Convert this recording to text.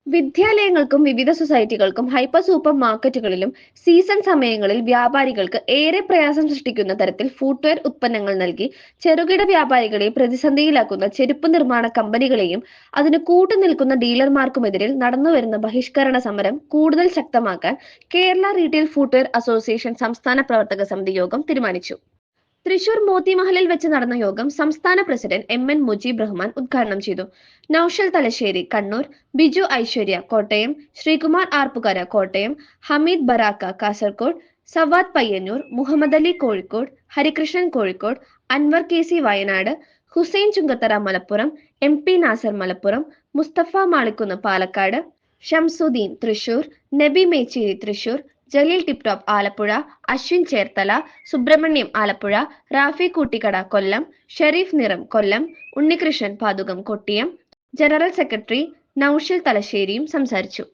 വിദ്യാലയങ്ങൾക്കും വിവിധ സൊസൈറ്റികൾക്കും hyper super മാർക്കറ്റുകളിലും season സമയങ്ങളിൽ വ്യാപാരികൾക്ക് ഏറെ പ്രയാസം സൃഷ്ടിക്കുന്ന തരത്തിൽ ഫുട്വെയർ ഉത്പന്നങ്ങൾ നൽകി ചെറുകിട വ്യാപാരികളെ പ്രതിസന്ധിയിലാക്കുന്ന ചെരുപ്പ് നിർമ്മാണ കമ്പനികളെയും അതിന് കൂട്ടുനിൽക്കുന്ന ഡീലർമാർക്കുമെതിരെ നടന്നുവരുന്ന ബഹിഷ്കരണ സമരം കൂടുതൽ ശക്തമാക്കാൻ കേരള റീറ്റെയിൽ ഫുട്വെയർ അസോസിയേഷൻ സംസ്ഥാന പ്രവർത്തക സമിതി യോഗം തീരുമാനിച്ചു. തൃശൂർ മോത്തിമഹലിൽ വെച്ച് നടന്ന യോഗം സംസ്ഥാന പ്രസിഡന്റ് എം.എൻ. മുജീബ് റഹ്മാൻ ഉദ്ഘാടനം ചെയ്തു. Noushal Thalassery Kannur, Biju Aishwarya Kottayam, Sreekumar Arpookara Kottayam, Hameed ബറാക്ക Kasaragod, Savad Payyanur, Muhammad Ali Kozhikode, Harikrishnan Kozhikode, Anwar K C Wayanad, Hussain Chungathara Malappuram, MP. നാസർ മലപ്പുറം, മുസ്തഫ മാളിക്കുന്ന് പാലക്കാട്, ഷംസുദ്ദീൻ തൃശൂർ, നബി മേച്ചേരി തൃശൂർ, ജലീൽ ടിപ്ടോപ്പ് ആലപ്പുഴ, അശ്വിൻ ചേർത്തല, സുബ്രഹ്മണ്യം ആലപ്പുഴ, റാഫി കൂട്ടിക്കട കൊല്ലം, ഷെരീഫ് നിറം കൊല്ലം, ഉണ്ണികൃഷ്ണൻ പാതുകം കൊട്ടിയം, ജനറൽ സെക്രട്ടറി നൌഷൽ തലശ്ശേരിയും സംസാരിച്ചു.